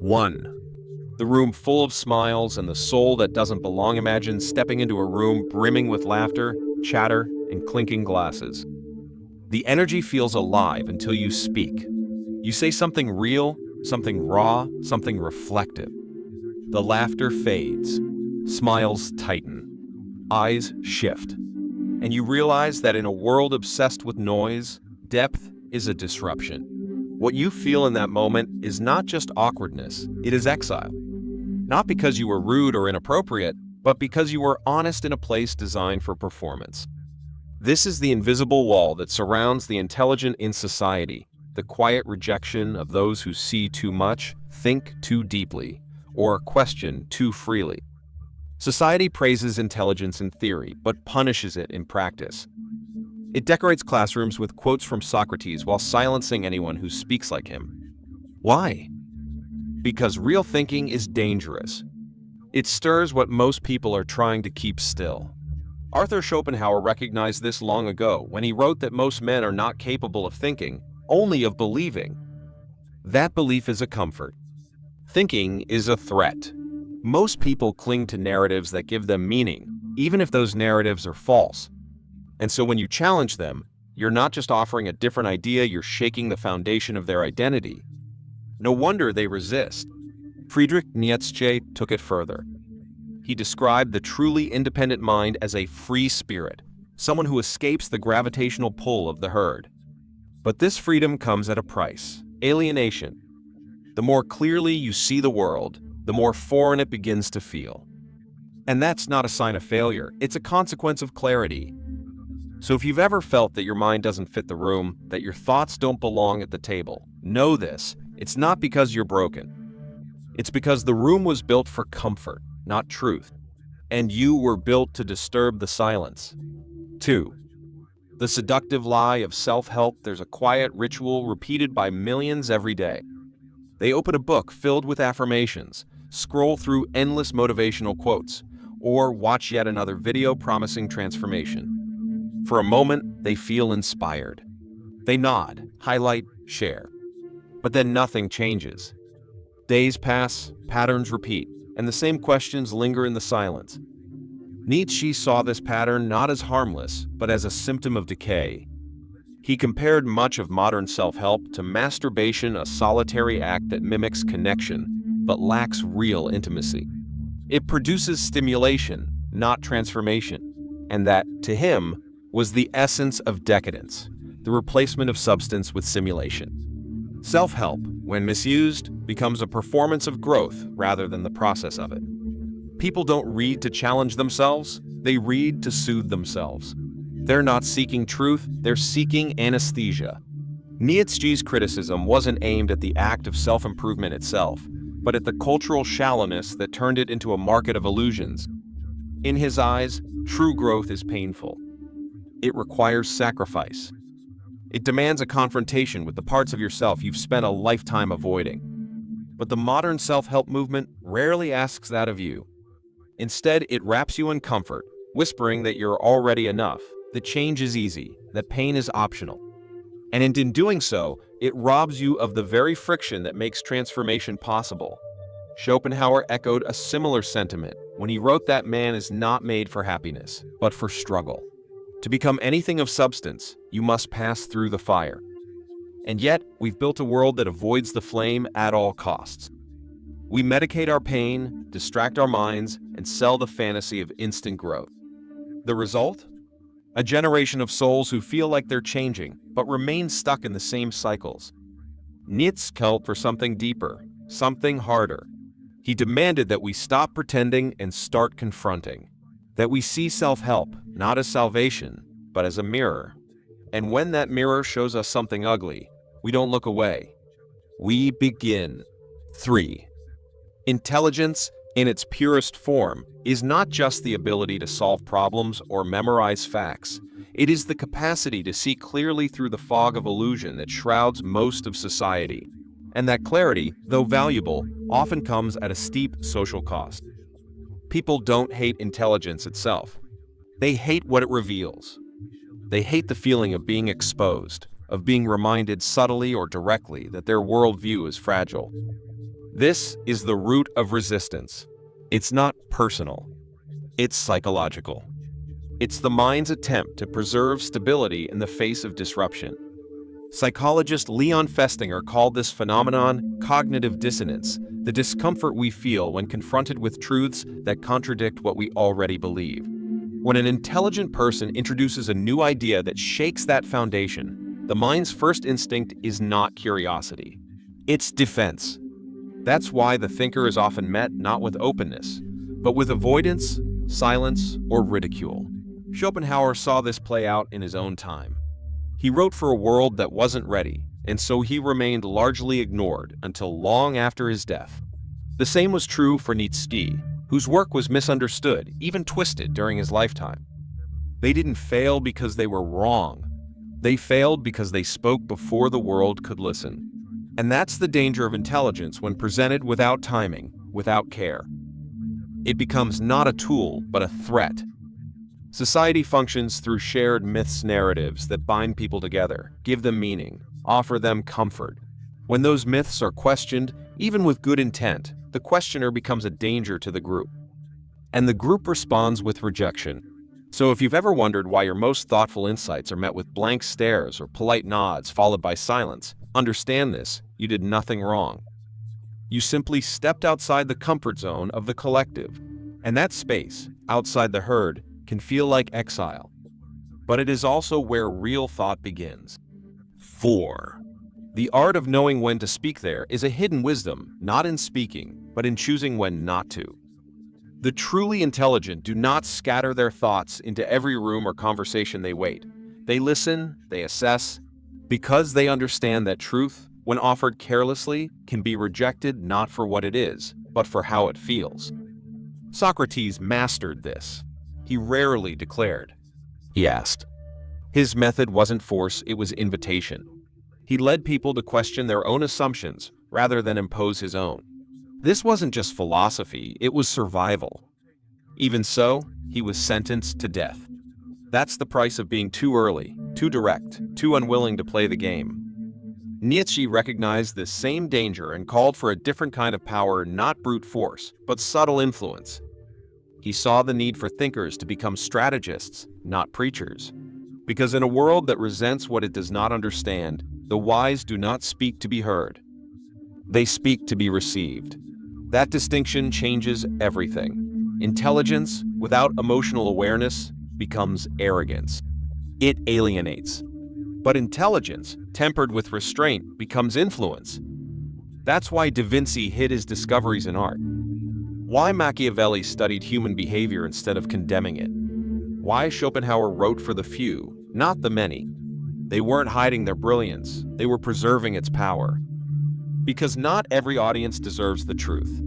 1. The room full of smiles and the soul that doesn't belong. Imagine stepping into a room brimming with laughter, chatter, and clinking glasses. The energy feels alive until you speak. You say something real, something raw, something reflective. The laughter fades, smiles tighten, eyes shift, and you realize that in a world obsessed with noise, depth is a disruption. What you feel in that moment is not just awkwardness, it is exile. Not because you were rude or inappropriate, but because you were honest in a place designed for performance. This is the invisible wall that surrounds the intelligent in society, the quiet rejection of those who see too much, think too deeply, or question too freely. Society praises intelligence in theory, but punishes it in practice. It decorates classrooms with quotes from Socrates while silencing anyone who speaks like him. Why? Because real thinking is dangerous. It stirs what most people are trying to keep still. Arthur Schopenhauer recognized this long ago when he wrote that most men are not capable of thinking, only of believing. That belief is a comfort. Thinking is a threat. Most people cling to narratives that give them meaning, even if those narratives are false. And so when you challenge them, you're not just offering a different idea, you're shaking the foundation of their identity. No wonder they resist. Friedrich Nietzsche took it further. He described the truly independent mind as a free spirit, someone who escapes the gravitational pull of the herd. But this freedom comes at a price: alienation. The more clearly you see the world, the more foreign it begins to feel. And that's not a sign of failure, it's a consequence of clarity. So if you've ever felt that your mind doesn't fit the room, that your thoughts don't belong at the table, know this: it's not because you're broken. It's because the room was built for comfort, not truth. And you were built to disturb the silence. 2. The seductive lie of self-help. There's a quiet ritual repeated by millions every day. They open a book filled with affirmations, scroll through endless motivational quotes, or watch yet another video promising transformation. For a moment, they feel inspired. They nod, highlight, share. But then nothing changes. Days pass, patterns repeat, and the same questions linger in the silence. Nietzsche saw this pattern not as harmless, but as a symptom of decay. He compared much of modern self-help to masturbation, a solitary act that mimics connection, but lacks real intimacy. It produces stimulation, not transformation, and that, to him, was the essence of decadence, the replacement of substance with simulation. Self-help, when misused, becomes a performance of growth rather than the process of it. People don't read to challenge themselves, they read to soothe themselves. They're not seeking truth, they're seeking anesthesia. Nietzsche's criticism wasn't aimed at the act of self-improvement itself, but at the cultural shallowness that turned it into a market of illusions. In his eyes, true growth is painful. It requires sacrifice. It demands a confrontation with the parts of yourself you've spent a lifetime avoiding. But the modern self-help movement rarely asks that of you. Instead, it wraps you in comfort, whispering that you're already enough, that change is easy, that pain is optional. And in doing so, it robs you of the very friction that makes transformation possible. Schopenhauer echoed a similar sentiment when he wrote that man is not made for happiness, but for struggle. To become anything of substance, you must pass through the fire. And yet, we've built a world that avoids the flame at all costs. We medicate our pain, distract our minds, and sell the fantasy of instant growth. The result? A generation of souls who feel like they're changing, but remain stuck in the same cycles. Nietzsche called for something deeper, something harder. He demanded that we stop pretending and start confronting. That we see self-help, not as salvation, but as a mirror. And when that mirror shows us something ugly, we don't look away. We begin. 3. Intelligence, in its purest form, is not just the ability to solve problems or memorize facts. It is the capacity to see clearly through the fog of illusion that shrouds most of society. And that clarity, though valuable, often comes at a steep social cost. People don't hate intelligence itself. They hate what it reveals. They hate the feeling of being exposed, of being reminded subtly or directly that their worldview is fragile. This is the root of resistance. It's not personal. It's psychological. It's the mind's attempt to preserve stability in the face of disruption. Psychologist Leon Festinger called this phenomenon cognitive dissonance, the discomfort we feel when confronted with truths that contradict what we already believe. When an intelligent person introduces a new idea that shakes that foundation, the mind's first instinct is not curiosity. It's defense. That's why the thinker is often met not with openness, but with avoidance, silence, or ridicule. Schopenhauer saw this play out in his own time. He wrote for a world that wasn't ready, and so he remained largely ignored until long after his death. The same was true for Nietzsche, whose work was misunderstood, even twisted during his lifetime. They didn't fail because they were wrong. They failed because they spoke before the world could listen. And that's the danger of intelligence when presented without timing, without care. It becomes not a tool, but a threat. Society functions through shared myths narratives that bind people together, give them meaning, offer them comfort. When those myths are questioned, even with good intent, the questioner becomes a danger to the group. And the group responds with rejection. So if you've ever wondered why your most thoughtful insights are met with blank stares or polite nods followed by silence, understand this: you did nothing wrong. You simply stepped outside the comfort zone of the collective. And that space, outside the herd, can feel like exile. But it is also where real thought begins. 4. The art of knowing when to speak there is a hidden wisdom, not in speaking, but in choosing when not to. The truly intelligent do not scatter their thoughts into every room or conversation they wait. They listen, they assess, because they understand that truth, when offered carelessly, can be rejected not for what it is, but for how it feels. Socrates mastered this. He rarely declared. He asked. His method wasn't force, it was invitation. He led people to question their own assumptions rather than impose his own. This wasn't just philosophy, it was survival. Even so, he was sentenced to death. That's the price of being too early, too direct, too unwilling to play the game. Nietzsche recognized this same danger and called for a different kind of power, not brute force, but subtle influence. He saw the need for thinkers to become strategists, not preachers. Because in a world that resents what it does not understand, the wise do not speak to be heard. They speak to be received. That distinction changes everything. Intelligence without emotional awareness becomes arrogance. It alienates. But intelligence, tempered with restraint, becomes influence. That's why Da Vinci hid his discoveries in art. Why Machiavelli studied human behavior instead of condemning it. Why Schopenhauer wrote for the few, not the many. They weren't hiding their brilliance, they were preserving its power. Because not every audience deserves the truth.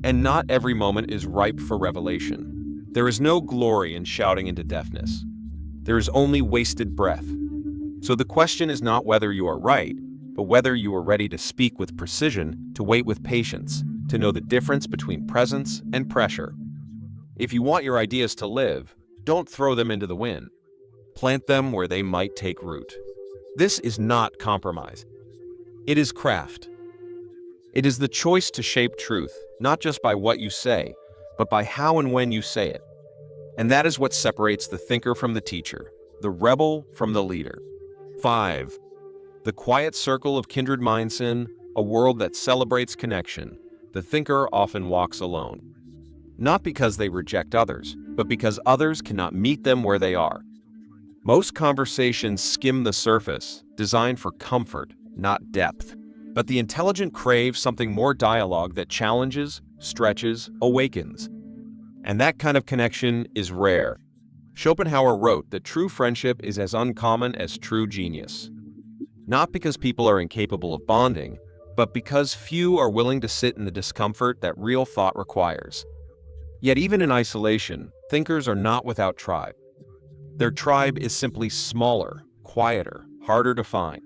And not every moment is ripe for revelation. There is no glory in shouting into deafness. There is only wasted breath. So the question is not whether you are right, but whether you are ready to speak with precision, to wait with patience, to know the difference between presence and pressure. If you want your ideas to live, don't throw them into the wind. Plant them where they might take root. This is not compromise. It is craft. It is the choice to shape truth, not just by what you say, but by how and when you say it. And that is what separates the thinker from the teacher, the rebel from the leader. 5. The quiet circle of kindred minds in a world that celebrates connection. The thinker often walks alone. Not because they reject others, but because others cannot meet them where they are. Most conversations skim the surface, designed for comfort, not depth. But the intelligent crave something more: dialogue that challenges, stretches, awakens. And that kind of connection is rare. Schopenhauer wrote that true friendship is as uncommon as true genius. Not because people are incapable of bonding, but because few are willing to sit in the discomfort that real thought requires. Yet even in isolation, thinkers are not without tribe. Their tribe is simply smaller, quieter, harder to find.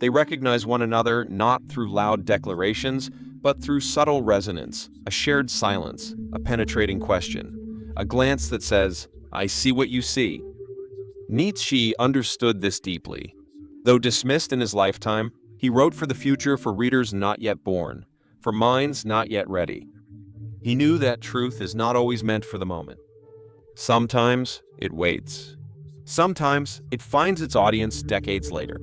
They recognize one another not through loud declarations, but through subtle resonance, a shared silence, a penetrating question, a glance that says, "I see what you see." Nietzsche understood this deeply. Though dismissed in his lifetime, he wrote for the future for readers not yet born, for minds not yet ready. He knew that truth is not always meant for the moment. Sometimes it waits. Sometimes it finds its audience decades later.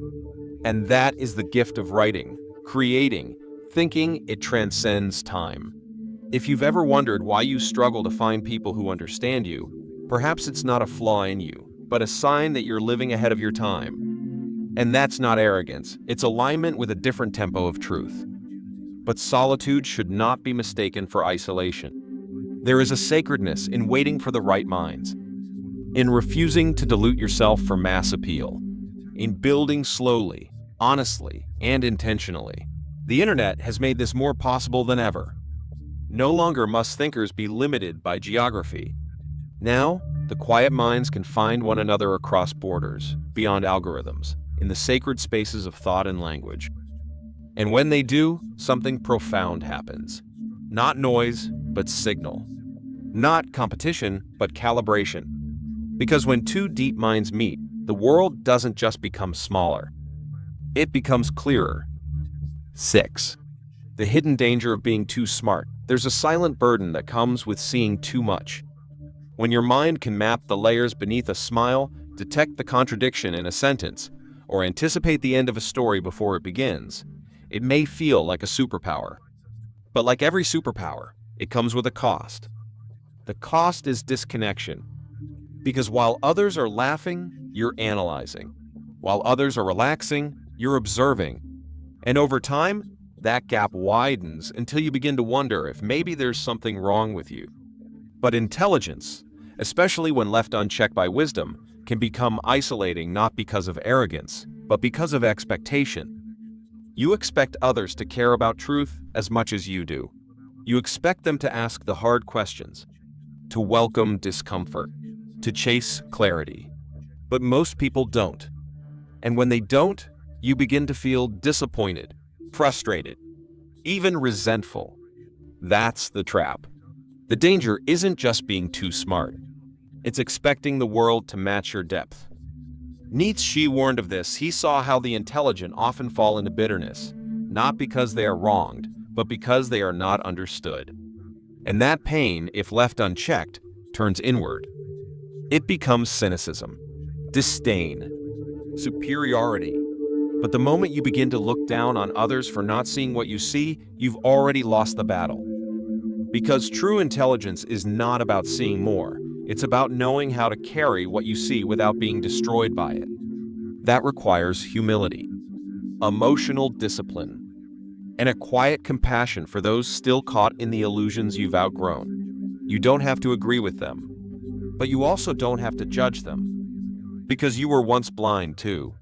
And that is the gift of writing, creating, thinking. It transcends time. If you've ever wondered why you struggle to find people who understand you, perhaps it's not a flaw in you, but a sign that you're living ahead of your time. And that's not arrogance, it's alignment with a different tempo of truth. But solitude should not be mistaken for isolation. There is a sacredness in waiting for the right minds, in refusing to dilute yourself for mass appeal, in building slowly, honestly, and intentionally. The internet has made this more possible than ever. No longer must thinkers be limited by geography. Now, the quiet minds can find one another across borders, beyond algorithms, in the sacred spaces of thought and language. And when they do, something profound happens. Not noise, but signal. Not competition, but calibration. Because when two deep minds meet, the world doesn't just become smaller. It becomes clearer. 6. The hidden danger of being too smart. There's a silent burden that comes with seeing too much. When your mind can map the layers beneath a smile, detect the contradiction in a sentence, or anticipate the end of a story before it begins, it may feel like a superpower. But like every superpower, it comes with a cost. The cost is disconnection. Because while others are laughing, you're analyzing. While others are relaxing, you're observing. And over time, that gap widens until you begin to wonder if maybe there's something wrong with you. But intelligence, especially when left unchecked by wisdom, can become isolating not because of arrogance, but because of expectation. You expect others to care about truth as much as you do. You expect them to ask the hard questions, to welcome discomfort, to chase clarity. But most people don't. And when they don't, you begin to feel disappointed, frustrated, even resentful. That's the trap. The danger isn't just being too smart. It's expecting the world to match your depth. Nietzsche warned of this. He saw how the intelligent often fall into bitterness, not because they are wronged, but because they are not understood. And that pain, if left unchecked, turns inward. It becomes cynicism, disdain, superiority. But the moment you begin to look down on others for not seeing what you see, you've already lost the battle. Because true intelligence is not about seeing more. It's about knowing how to carry what you see without being destroyed by it. That requires humility, emotional discipline, and a quiet compassion for those still caught in the illusions you've outgrown. You don't have to agree with them, but you also don't have to judge them. Because you were once blind too,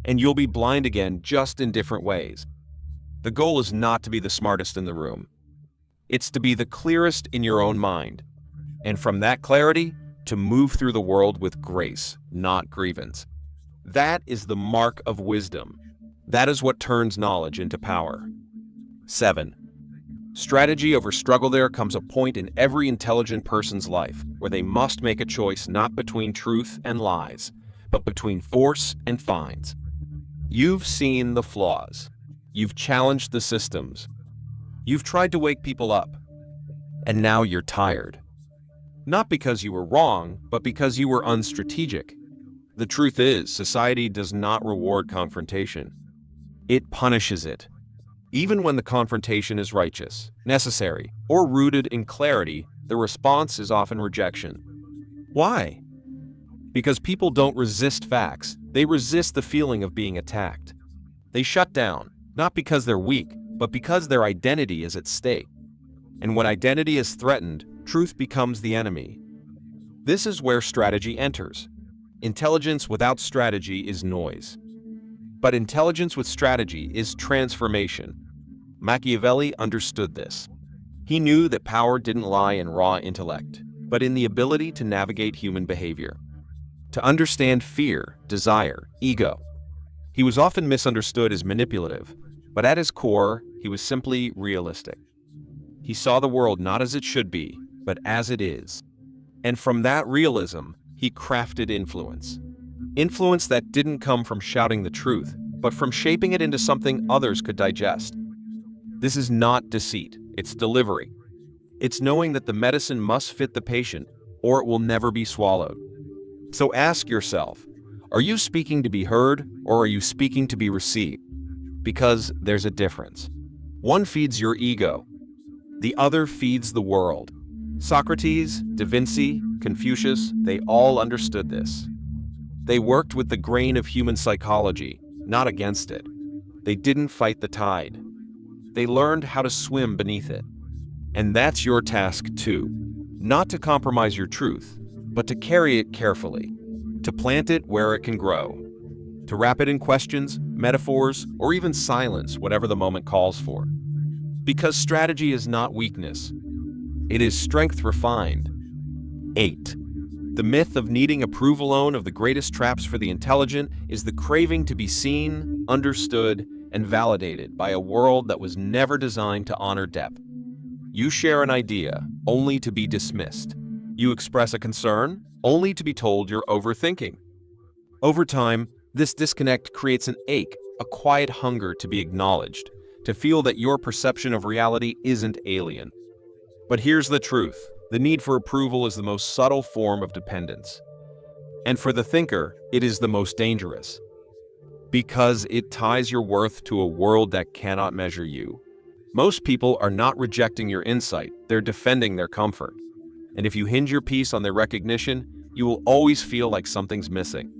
and you'll be blind again, just in different ways. The goal is not to be the smartest in the room. It's to be the clearest in your own mind. And from that clarity, to move through the world with grace, not grievance. That is the mark of wisdom. That is what turns knowledge into power. 7. Strategy over struggle. There comes a point in every intelligent person's life where they must make a choice not between truth and lies, but between force and fines. You've seen the flaws. You've challenged the systems. You've tried to wake people up. And now you're tired. Not because you were wrong, but because you were unstrategic. The truth is, society does not reward confrontation. It punishes it. Even when the confrontation is righteous, necessary, or rooted in clarity, the response is often rejection. Why? Because people don't resist facts, they resist the feeling of being attacked. They shut down, not because they're weak, but because their identity is at stake. And when identity is threatened, truth becomes the enemy. This is where strategy enters. Intelligence without strategy is noise. But intelligence with strategy is transformation. Machiavelli understood this. He knew that power didn't lie in raw intellect, but in the ability to navigate human behavior, to understand fear, desire, ego. He was often misunderstood as manipulative, but at his core, he was simply realistic. He saw the world not as it should be, but as it is. And from that realism, he crafted influence. Influence that didn't come from shouting the truth, but from shaping it into something others could digest. This is not deceit, it's delivery. It's knowing that the medicine must fit the patient, or it will never be swallowed. So ask yourself, are you speaking to be heard, or are you speaking to be received? Because there's a difference. One feeds your ego, the other feeds the world. Socrates, Da Vinci, Confucius, they all understood this. They worked with the grain of human psychology, not against it. They didn't fight the tide. They learned how to swim beneath it. And that's your task too. Not to compromise your truth, but to carry it carefully. To plant it where it can grow. To wrap it in questions, metaphors, or even silence, whatever the moment calls for. Because strategy is not weakness. It is strength refined. 8. The myth of needing approval alone of the greatest traps for the intelligent is the craving to be seen, understood, and validated by a world that was never designed to honor depth. You share an idea, only to be dismissed. You express a concern, only to be told you're overthinking. Over time, this disconnect creates an ache, a quiet hunger to be acknowledged, to feel that your perception of reality isn't alien. But here's the truth. The need for approval is the most subtle form of dependence. And for the thinker, it is the most dangerous. Because it ties your worth to a world that cannot measure you. Most people are not rejecting your insight, they're defending their comfort. And if you hinge your peace on their recognition, you will always feel like something's missing.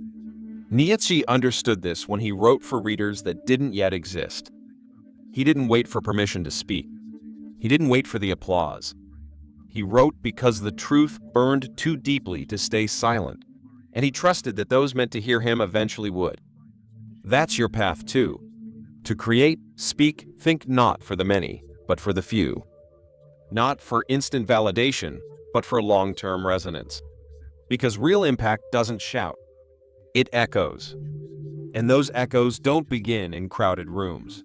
Nietzsche understood this when he wrote for readers that didn't yet exist. He didn't wait for permission to speak. He didn't wait for the applause. He wrote because the truth burned too deeply to stay silent, and he trusted that those meant to hear him eventually would. That's your path too. To create, speak, think not for the many, but for the few. Not for instant validation, but for long-term resonance. Because real impact doesn't shout. It echoes. And those echoes don't begin in crowded rooms.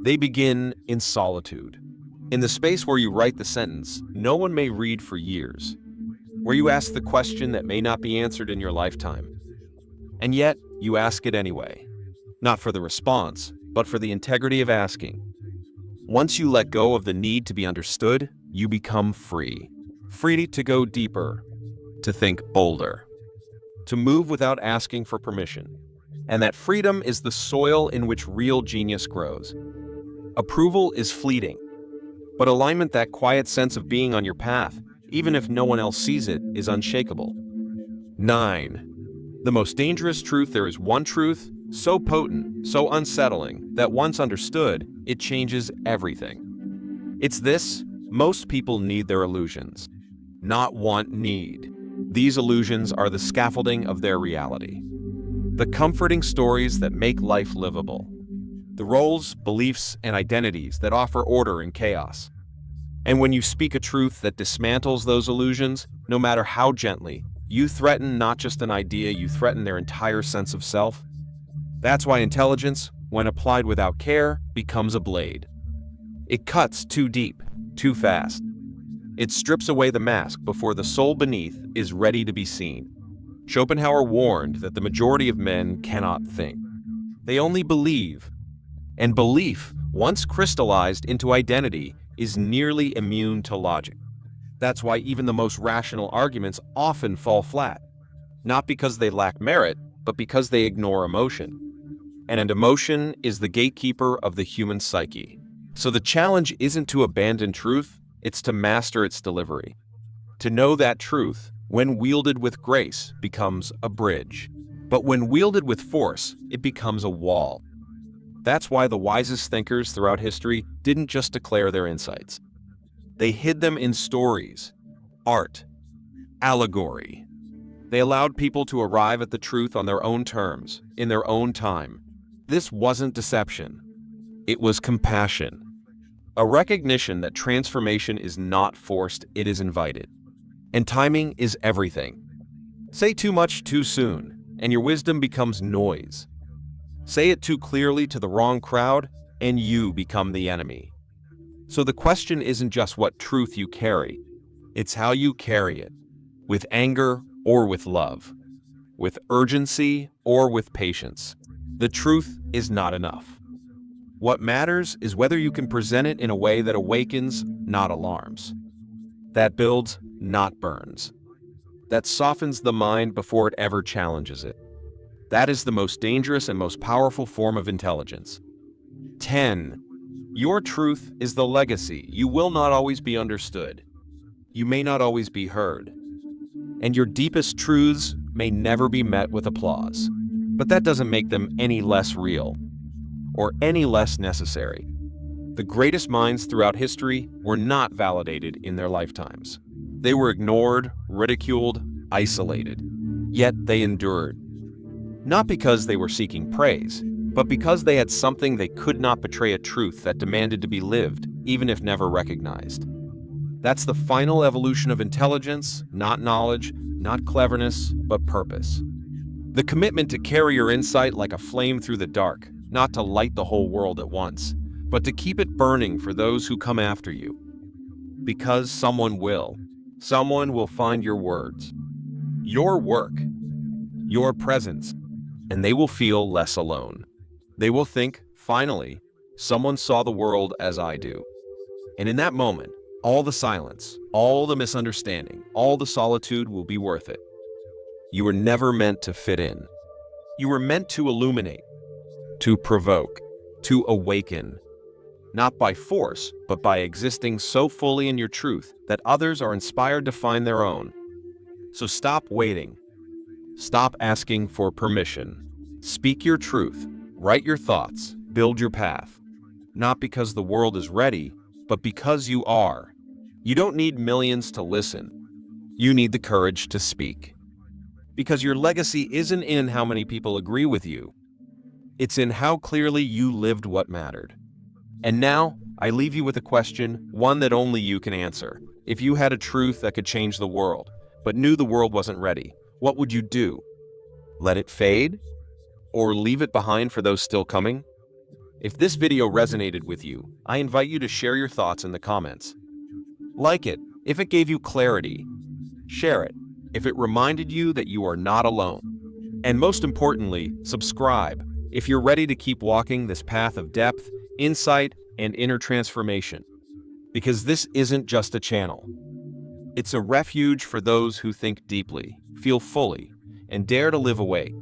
They begin in solitude. In the space where you write the sentence no one may read for years. Where you ask the question that may not be answered in your lifetime. And yet, you ask it anyway. Not for the response, but for the integrity of asking. Once you let go of the need to be understood, you become free. Free to go deeper, to think bolder, to move without asking for permission. And that freedom is the soil in which real genius grows. Approval is fleeting, but alignment, that quiet sense of being on your path, even if no one else sees it, is unshakable. 9. The most dangerous truth: there is one truth, so potent, so unsettling, that once understood, it changes everything. It's this: most people need their illusions. Not want, need. These illusions are the scaffolding of their reality. The comforting stories that make life livable. The roles, beliefs, and identities that offer order in chaos. And when you speak a truth that dismantles those illusions, no matter how gently, you threaten not just an idea, you threaten their entire sense of self. That's why intelligence, when applied without care, becomes a blade. It cuts too deep, too fast. It strips away the mask before the soul beneath is ready to be seen. Schopenhauer warned that the majority of men cannot think. They only believe. And belief, once crystallized into identity, is nearly immune to logic. That's why even the most rational arguments often fall flat. Not because they lack merit, but because they ignore emotion. And emotion is the gatekeeper of the human psyche. So the challenge isn't to abandon truth, it's to master its delivery. To know that truth, when wielded with grace, becomes a bridge. But when wielded with force, it becomes a wall. That's why the wisest thinkers throughout history didn't just declare their insights. They hid them in stories, art, allegory. They allowed people to arrive at the truth on their own terms, in their own time. This wasn't deception. It was compassion. A recognition that transformation is not forced, it is invited. And timing is everything. Say too much too soon, and your wisdom becomes noise. Say it too clearly to the wrong crowd, and you become the enemy. So the question isn't just what truth you carry, it's how you carry it. With anger or with love. With urgency or with patience. The truth is not enough. What matters is whether you can present it in a way that awakens, not alarms. That builds, not burns. That softens the mind before it ever challenges it. That is the most dangerous and most powerful form of intelligence. 10. Your truth is the legacy. You will not always be understood. You may not always be heard. And your deepest truths may never be met with applause. But that doesn't make them any less real or any less necessary. The greatest minds throughout history were not validated in their lifetimes. They were ignored, ridiculed, isolated. Yet they endured. Not because they were seeking praise, but because they had something they could not betray, a truth that demanded to be lived, even if never recognized. That's the final evolution of intelligence, not knowledge, not cleverness, but purpose. The commitment to carry your insight like a flame through the dark, not to light the whole world at once, but to keep it burning for those who come after you. Because someone will. Someone will find your words, your work, your presence, and they will feel less alone. They will think, finally, someone saw the world as I do. And in that moment, all the silence, all the misunderstanding, all the solitude will be worth it. You were never meant to fit in. You were meant to illuminate, to provoke, to awaken. Not by force, but by existing so fully in your truth that others are inspired to find their own. So stop waiting. Stop asking for permission. Speak your truth, write your thoughts, build your path. Not because the world is ready, but because you are. You don't need millions to listen. You need the courage to speak. Because your legacy isn't in how many people agree with you. It's in how clearly you lived what mattered. And now, I leave you with a question, one that only you can answer. If you had a truth that could change the world, but knew the world wasn't ready, what would you do? Let it fade? Or leave it behind for those still coming? If this video resonated with you, I invite you to share your thoughts in the comments. Like it if it gave you clarity. Share it if it reminded you that you are not alone. And most importantly, subscribe if you're ready to keep walking this path of depth, insight, and inner transformation. Because this isn't just a channel. It's a refuge for those who think deeply, feel fully, and dare to live awake.